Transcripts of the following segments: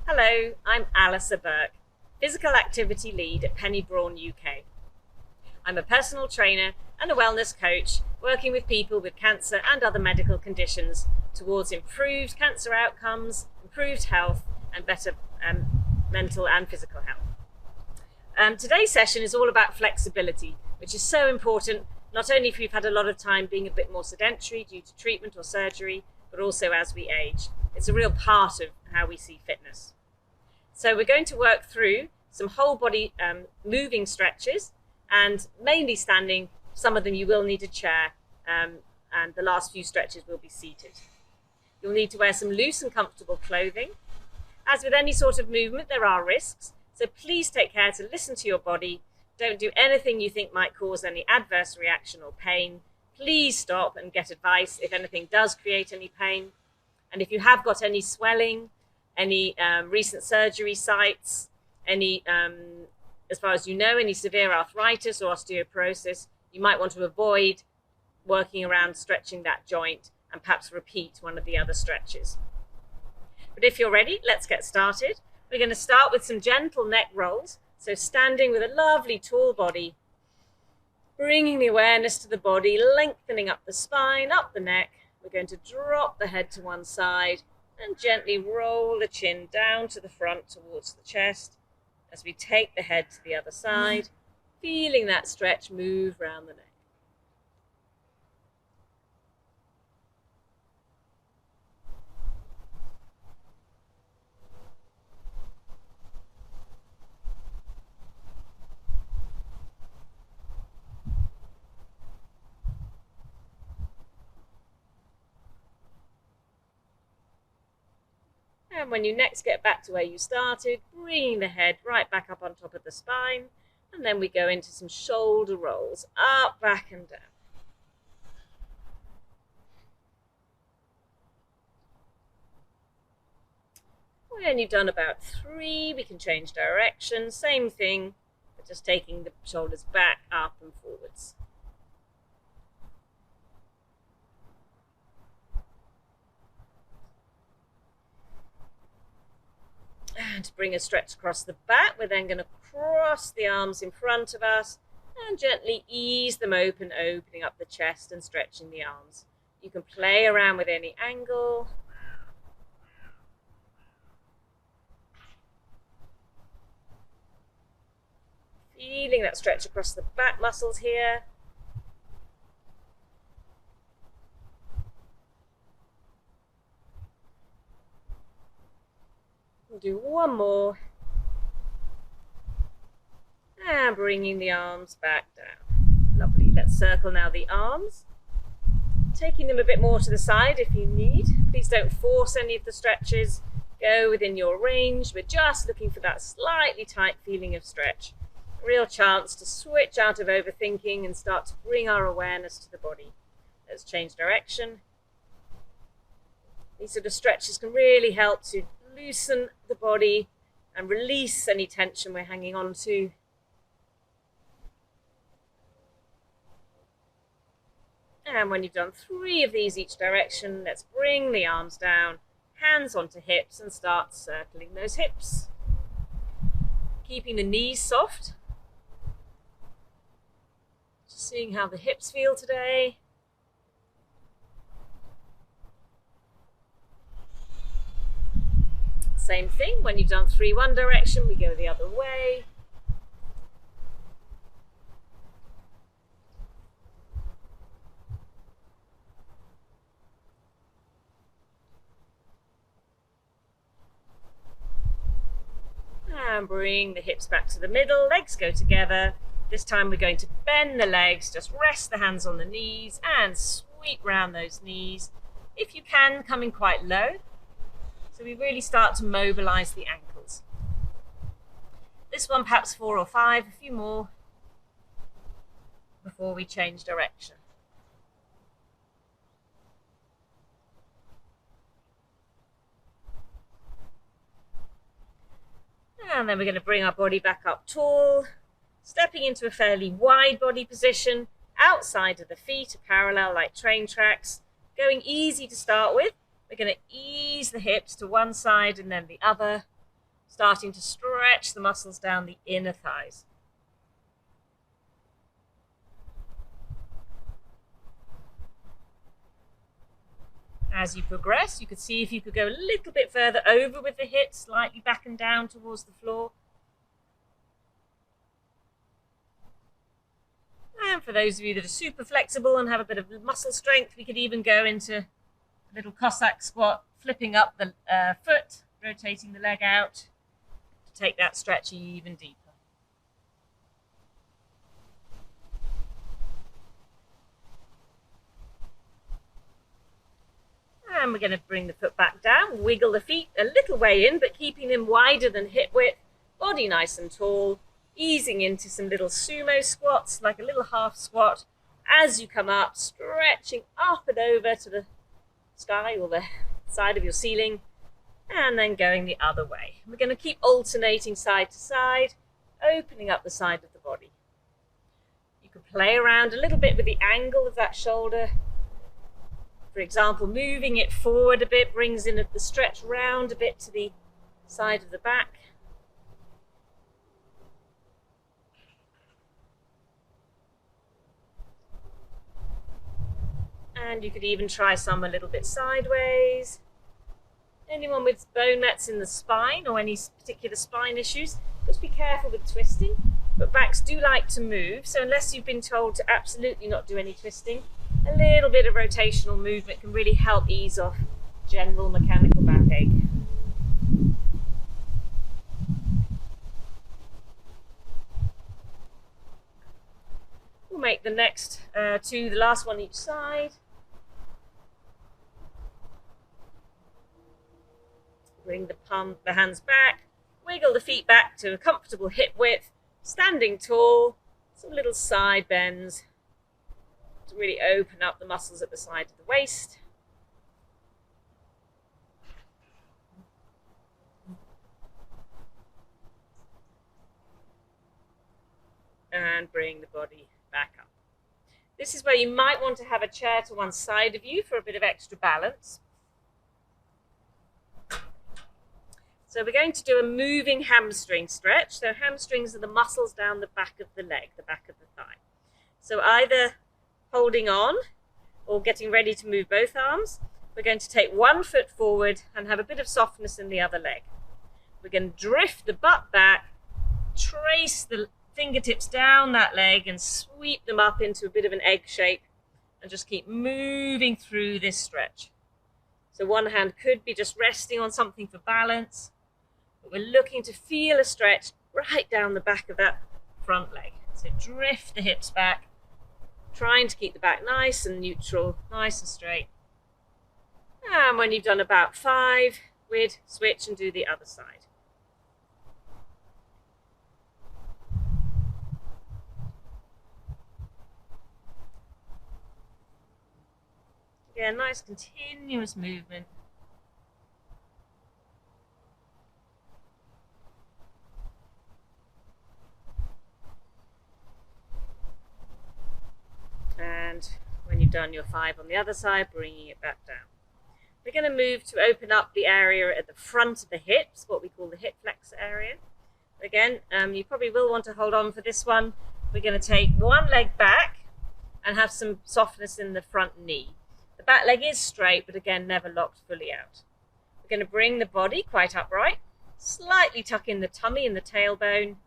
Hello, I'm Alissa Burke, Physical Activity Lead at Penny Brawn UK. I'm a personal trainer and a wellness coach working with people with cancer and other medical conditions towards improved cancer outcomes, improved health and better mental and physical health. Today's session is all about flexibility, which is so important, not only if we've had a lot of time being a bit more sedentary due to treatment or surgery, but also as we age. It's a real part of how we see fitness. So we're going to work through some whole body moving stretches, and mainly standing. Some of them you will need a chair, and the last few stretches will be seated. You'll need to wear some loose and comfortable clothing. As with any sort of movement, there are risks, so please take care to listen to your body. Don't do anything you think might cause any adverse reaction or pain. Please stop and get advice if anything does create any pain. And if you have got any swelling, any recent surgery sites, any, as far as you know, any severe arthritis or osteoporosis, you might want to avoid working around stretching that joint and perhaps repeat one of the other stretches. But if you're ready, let's get started. We're going to start with some gentle neck rolls. So standing with a lovely tall body, bringing the awareness to the body, lengthening up the spine, up the neck. We're going to drop the head to one side and gently roll the chin down to the front towards the chest as we take the head to the other side, feeling that stretch move around the neck. And when you next get back to where you started, bringing the head right back up on top of the spine, and then we go into some shoulder rolls, up, back and down. When you've done about 3, we can change direction, same thing, but just taking the shoulders back, up and forwards. And to bring a stretch across the back, we're then going to cross the arms in front of us and gently ease them open, opening up the chest and stretching the arms. You can play around with any angle. Feeling that stretch across the back muscles here. We'll do one more. And bringing the arms back down. Lovely. Let's circle now the arms. Taking them a bit more to the side if you need. Please don't force any of the stretches. Go within your range. We're just looking for that slightly tight feeling of stretch. A real chance to switch out of overthinking and start to bring our awareness to the body. Let's change direction. These sort of stretches can really help to loosen the body and release any tension we're hanging on to. And when you've done 3 of these each direction, let's bring the arms down, hands onto hips, and start circling those hips. Keeping the knees soft. Just seeing how the hips feel today. Same thing, when you've done 3 one direction, we go the other way. And bring the hips back to the middle, legs go together. This time we're going to bend the legs, just rest the hands on the knees and sweep round those knees. If you can, coming quite low. So we really start to mobilize the ankles. This one perhaps 4 or 5, a few more before we change direction. And then we're going to bring our body back up tall, stepping into a fairly wide body position, outside of the feet, parallel like train tracks, going easy to start with. We're going to ease the hips to one side and then the other. starting to stretch the muscles down the inner thighs. As you progress, you could see if you could go a little bit further over with the hips, slightly back and down towards the floor. And for those of you that are super flexible and have a bit of muscle strength, we could even go into a little Cossack squat, flipping up the foot, rotating the leg out to take that stretch even deeper. And we're going to bring the foot back down, wiggle the feet a little way in, but keeping them wider than hip width, body nice and tall, easing into some little sumo squats, like a little half squat. As you come up, stretching up and over to the sky or the side of your ceiling, and then going the other way. We're going to keep alternating side to side, opening up the side of the body. You can play around a little bit with the angle of that shoulder. For example, moving it forward a bit brings in the stretch round a bit to the side of the back. And you could even try some a little bit sideways. Anyone with bone mets in the spine or any particular spine issues, just be careful with twisting. But backs do like to move, so unless you've been told to absolutely not do any twisting, a little bit of rotational movement can really help ease off general mechanical backache. We'll make the next two, the last one each side. Bring the hands back, wiggle the feet back to a comfortable hip width, standing tall, some little side bends to really open up the muscles at the side of the waist. And bring the body back up. This is where you might want to have a chair to one side of you for a bit of extra balance. So we're going to do a moving hamstring stretch. So hamstrings are the muscles down the back of the leg, the back of the thigh. So either holding on or getting ready to move both arms, we're going to take one foot forward and have a bit of softness in the other leg. We're going to drift the butt back, trace the fingertips down that leg and sweep them up into a bit of an egg shape and just keep moving through this stretch. So one hand could be just resting on something for balance, but we're looking to feel a stretch right down the back of that front leg. So drift the hips back, trying to keep the back nice and neutral, nice and straight. And when you've done about 5, we'd switch and do the other side. Yeah, nice continuous movement. And when you've done your 5 on the other side, bringing it back down. We're going to move to open up the area at the front of the hips, what we call the hip flexor area. Again, you probably will want to hold on for this one. We're going to take one leg back and have some softness in the front knee. The back leg is straight, but again, never locked fully out. We're going to bring the body quite upright, slightly tuck in the tummy and the tailbone,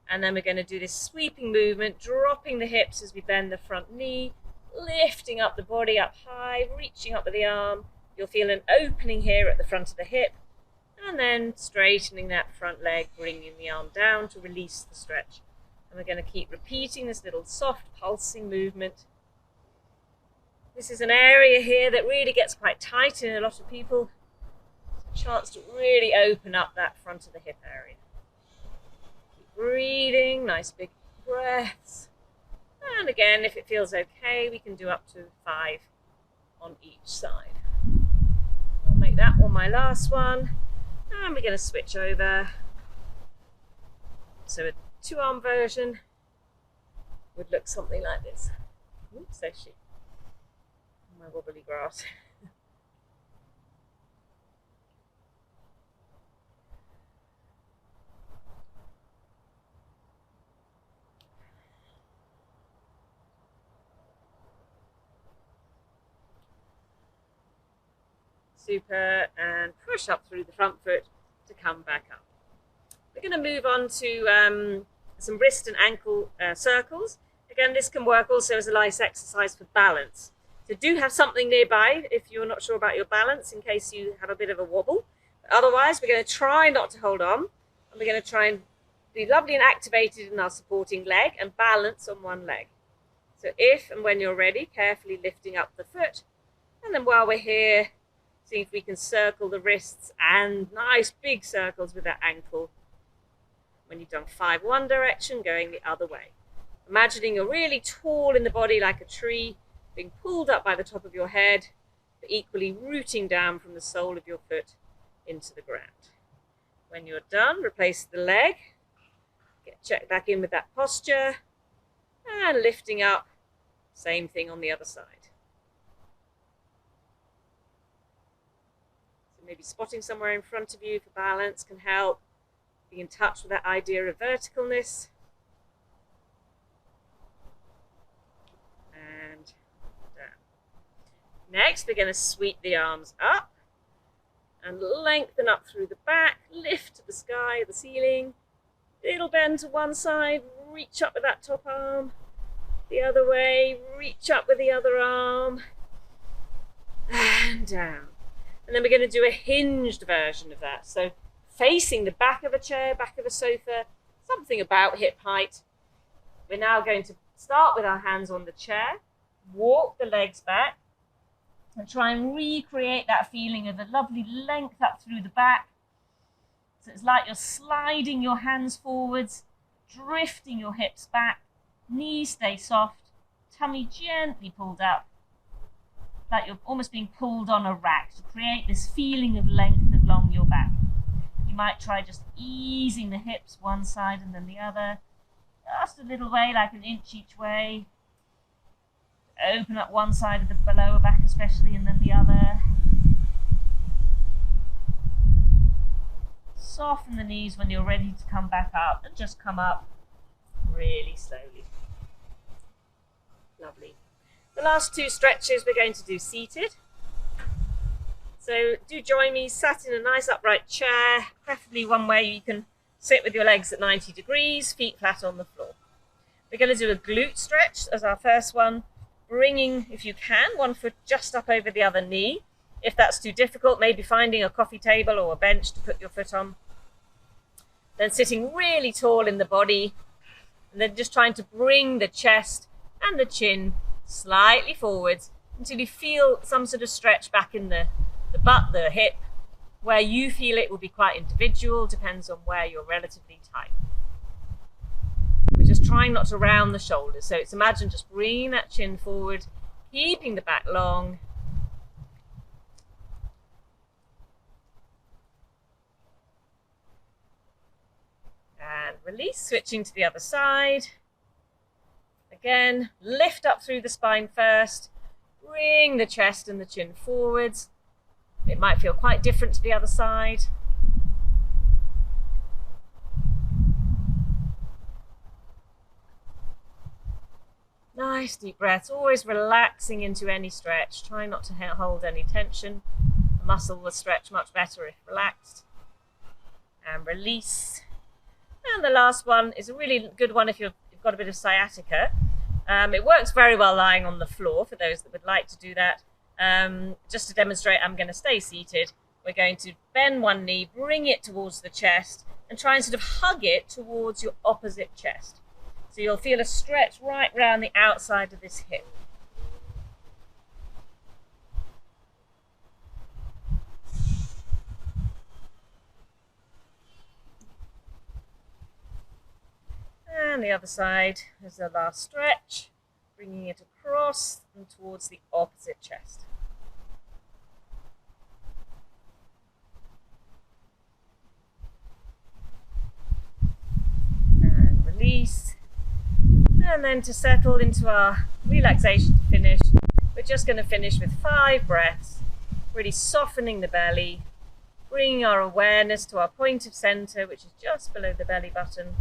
and then we're going to do this sweeping movement, dropping the hips as we bend the front knee, lifting up the body up high, reaching up with the arm. You'll feel an opening here at the front of the hip, and then straightening that front leg, bringing the arm down to release the stretch. And we're going to keep repeating this little soft pulsing movement. This is an area here that really gets quite tight in a lot of people. It's a chance to really open up that front of the hip area. Keep breathing, nice big breaths. And again, if it feels okay, we can do up to 5 on each side. I'll make that one my last one. And we're going to switch over. So a 2-arm version would look something like this. Oops, there she. My wobbly grass. Super, and push up through the front foot to come back up. We're going to move on to some wrist and ankle circles. Again, this can work also as a nice exercise for balance. So do have something nearby if you're not sure about your balance in case you have a bit of a wobble. But otherwise, we're going to try not to hold on, and we're going to try and be lovely and activated in our supporting leg and balance on one leg. So if and when you're ready, carefully lifting up the foot, and then while we're here, see if we can circle the wrists and nice big circles with that ankle. When you've done 5 one direction, going the other way. Imagining you're really tall in the body like a tree, being pulled up by the top of your head, but equally rooting down from the sole of your foot into the ground. When you're done, replace the leg, get checked back in with that posture, and lifting up, same thing on the other side. So maybe spotting somewhere in front of you for balance can help. Be in touch with that idea of verticalness. And down. Next, we're going to sweep the arms up and lengthen up through the back, lift to the sky, the ceiling. Little bend to one side, reach up with that top arm. The other way, reach up with the other arm. And down. And then we're going to do a hinged version of that. So facing the back of a chair, back of a sofa, something about hip height. We're now going to start with our hands on the chair, walk the legs back, and try and recreate that feeling of a lovely length up through the back. So it's like you're sliding your hands forwards, drifting your hips back, knees stay soft, tummy gently pulled up, like you're almost being pulled on a rack to create this feeling of length along your back. You might try just easing the hips one side and then the other, just a little way, like an inch each way. Open up one side of the lower back especially, and then the other. Soften the knees when you're ready to come back up, and just come up really slowly. Lovely. The last 2 stretches we're going to do seated. So do join me sat in a nice upright chair, preferably one where you can sit with your legs at 90 degrees, feet flat on the floor. We're going to do a glute stretch as our first one, bringing, if you can, one foot just up over the other knee. If that's too difficult, maybe finding a coffee table or a bench to put your foot on. Then sitting really tall in the body, and then just trying to bring the chest and the chin slightly forwards until you feel some sort of stretch back in the butt, the hip. Where you feel it will be quite individual, depends on where you're relatively tight. We're just trying not to round the shoulders, so it's imagine just bringing that chin forward, keeping the back long. And release, switching to the other side. Again, lift up through the spine first, bring the chest and the chin forwards. It might feel quite different to the other side. Nice deep breaths, always relaxing into any stretch. Try not to hold any tension. The muscle will stretch much better if relaxed. And release. And the last one is a really good one if you've got a bit of sciatica. It works very well lying on the floor for those that would like to do that. Just to demonstrate, I'm going to stay seated. We're going to bend one knee, bring it towards the chest, and try and sort of hug it towards your opposite chest. So you'll feel a stretch right round the outside of this hip. And the other side is the last stretch, bringing it across and towards the opposite chest. And release. And then to settle into our relaxation to finish, we're just going to finish with 5 breaths, really softening the belly, bringing our awareness to our point of center, which is just below the belly button,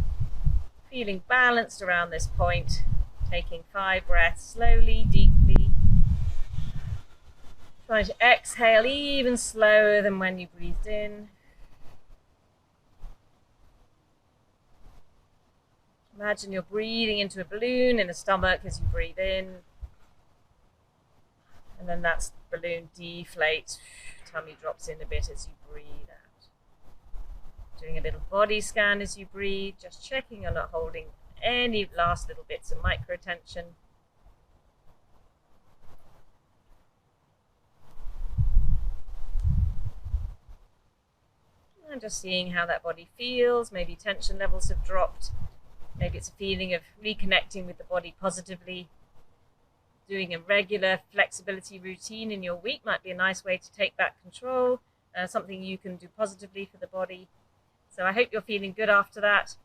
feeling balanced around this point, taking 5 breaths slowly, deeply. Try to exhale even slower than when you breathed in. Imagine you're breathing into a balloon in the stomach as you breathe in. And then that balloon deflates. Tummy drops in a bit as you breathe out. Doing a little body scan as you breathe, just checking you're not holding any last little bits of micro tension. And just seeing how that body feels. Maybe tension levels have dropped. Maybe it's a feeling of reconnecting with the body positively. Doing a regular flexibility routine in your week might be a nice way to take back control, something you can do positively for the body. So I hope you're feeling good after that.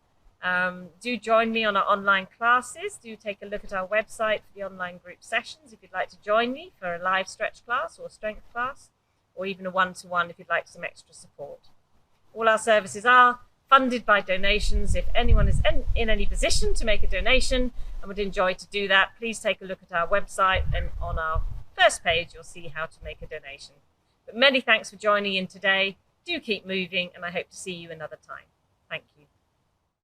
Do join me on our online classes. Do take a look at our website for the online group sessions if you'd like to join me for a live stretch class or strength class, or even a one-to-one if you'd like some extra support. All our services are funded by donations. If anyone is in any position to make a donation and would enjoy to do that, please take a look at our website, and on our first page you'll see how to make a donation. But many thanks for joining in today. Do keep moving, and I hope to see you another time. Thank you.